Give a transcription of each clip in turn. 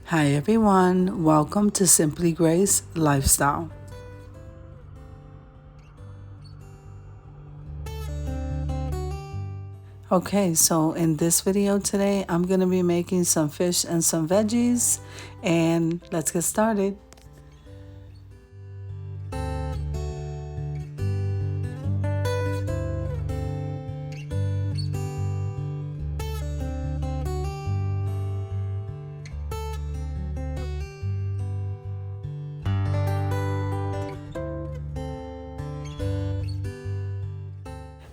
Hi everyone, welcome to Simply Grace Lifestyle. Okay, so in this video today, I'm going to be making some fish and some veggies, and let's get started.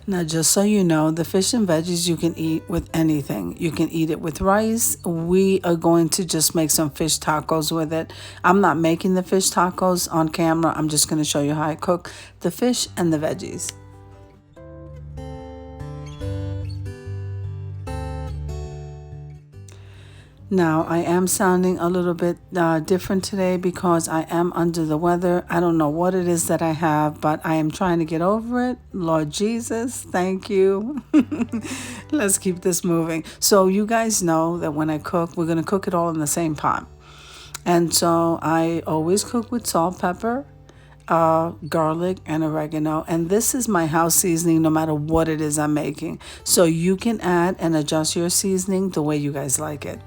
Now, just so you know, the fish and veggies you can eat with anything. You can eat it with rice. We are going to just make some fish tacos with it. I'm not making the fish tacos on camera. I'm just going to show you how I cook the fish and the veggies. Now, I am sounding a little bit different today because I am under the weather. I don't know what it is that I have, but I am trying to get over it. Lord Jesus, thank you. Let's keep this moving. So, you guys know that when I cook, we're going to cook it all in the same pot. And so, I always cook with salt, pepper, garlic, and oregano. And this is my house seasoning no matter what it is I'm making. So, you can add and adjust your seasoning the way you guys like it.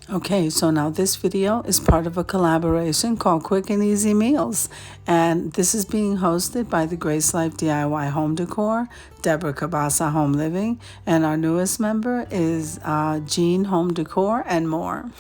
Okay, so now this video is part of a collaboration called Quick and Easy Meals. And this is being hosted by the Grace Life DIY Home Decor, Deborah Cabasa Home Living, and our newest member is Jean Home Decor and more.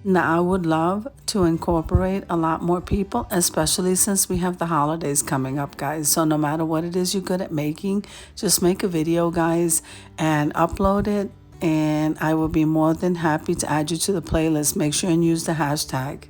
Now, I would love to incorporate a lot more people, especially since we have the holidays coming up, guys. So, no matter what it is you're good at making, just make a video, guys, and upload it. And I will be more than happy to add you to the playlist. Make sure and use the hashtag.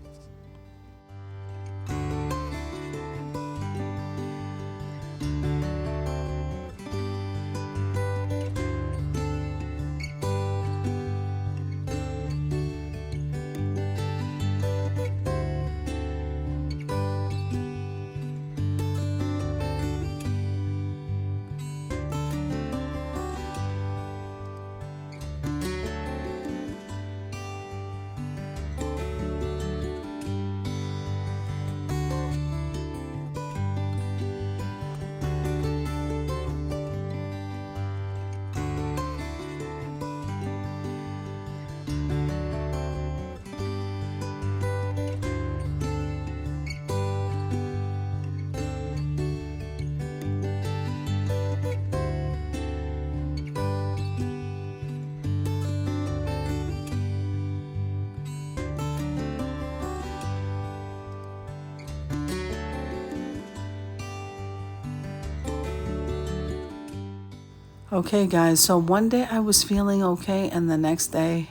Okay, guys, so one day I was feeling okay, and the next day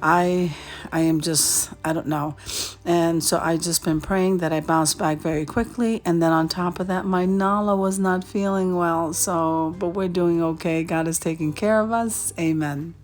I I am just, I don't know. And so I just been praying that I bounce back very quickly. And then on top of that, my Nala was not feeling well. So, but we're doing okay. God is taking care of us. Amen.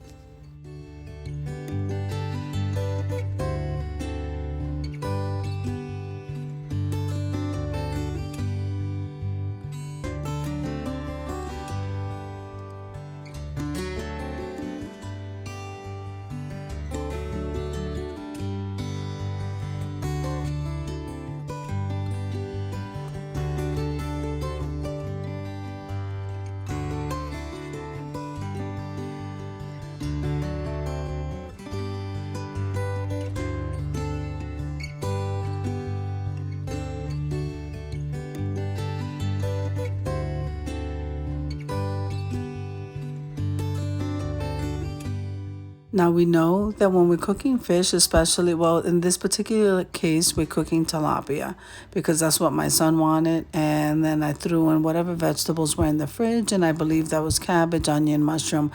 Now we know that when we're cooking fish, especially, well, in this particular case, we're cooking tilapia because that's what my son wanted. And then I threw in whatever vegetables were in the fridge, and I believe that was cabbage, onion, mushroom,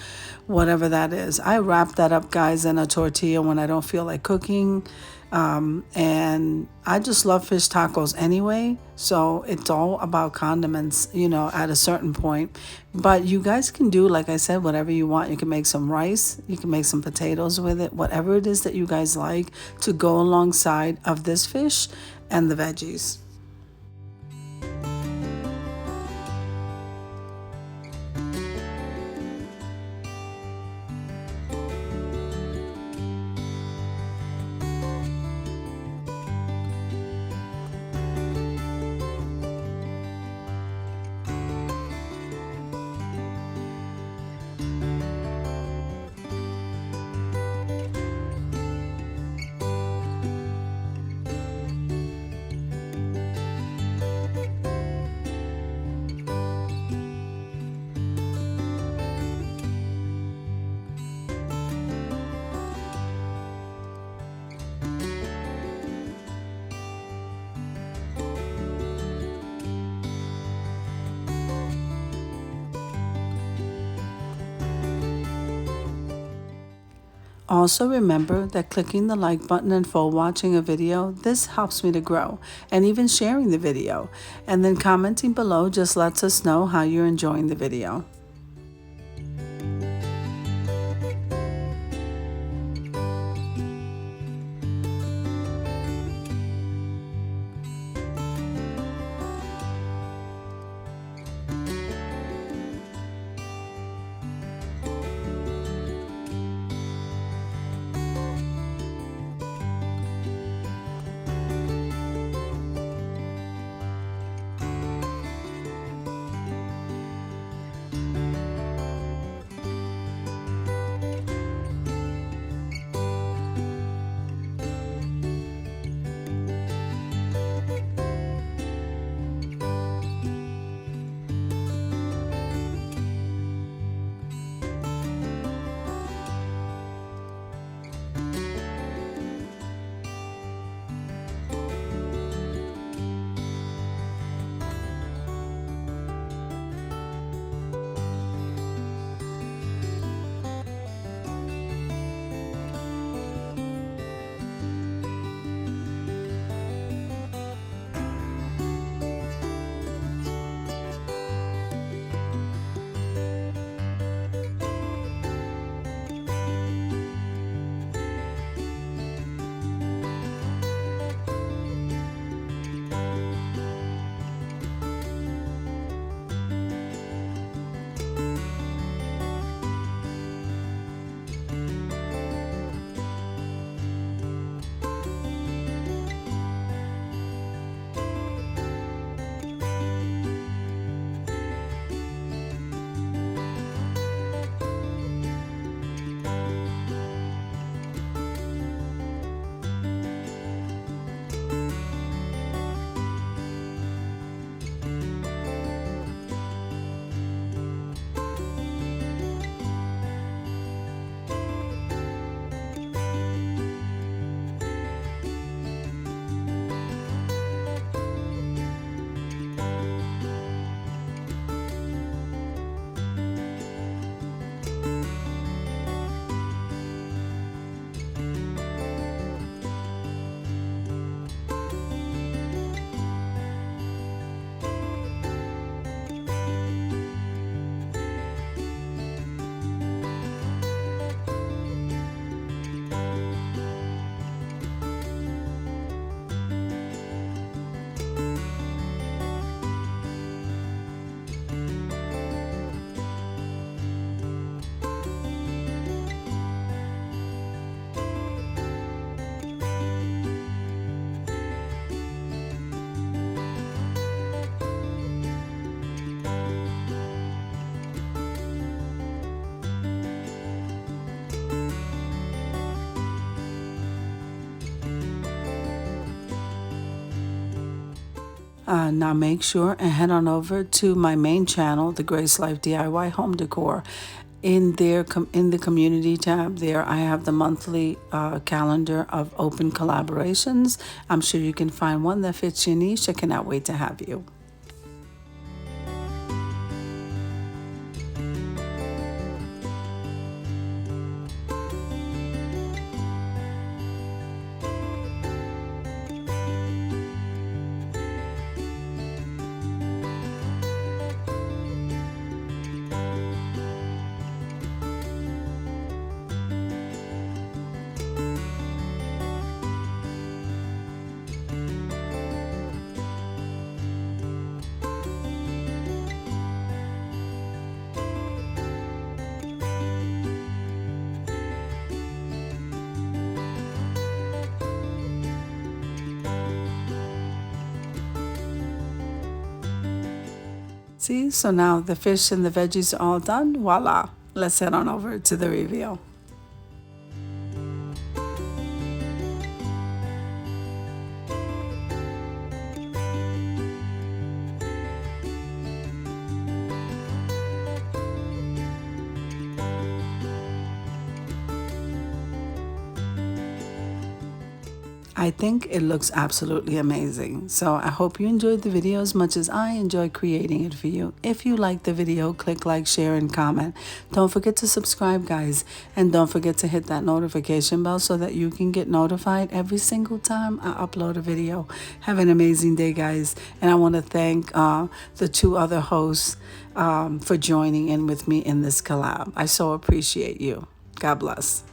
whatever that is. I wrap that up, guys, in a tortilla when I don't feel like cooking. And I just love fish tacos anyway. So it's all about condiments, at a certain point. But you guys can do, like I said, whatever you want. You can make some rice, you can make some potatoes with it, whatever it is that you guys like to go alongside of this fish and the veggies. Also remember that clicking the like button and for watching a video, this helps me to grow, and even sharing the video. And then commenting below just lets us know how you're enjoying the video. Now make sure and head on over to my main channel, the Grace Life DIY Home Decor. in the community tab there, I have the monthly calendar of open collaborations. I'm sure you can find one that fits your niche. I cannot wait to have you. See, so now the fish and the veggies are all done. Voila. Let's head on over to the reveal. I think it looks absolutely amazing. So I hope you enjoyed the video as much as I enjoy creating it for you. If you liked the video, click like, share, and comment. Don't forget to subscribe, guys. And don't forget to hit that notification bell so that you can get notified every single time I upload a video. Have an amazing day, guys. And I want to thank the two other hosts for joining in with me in this collab. I so appreciate you. God bless.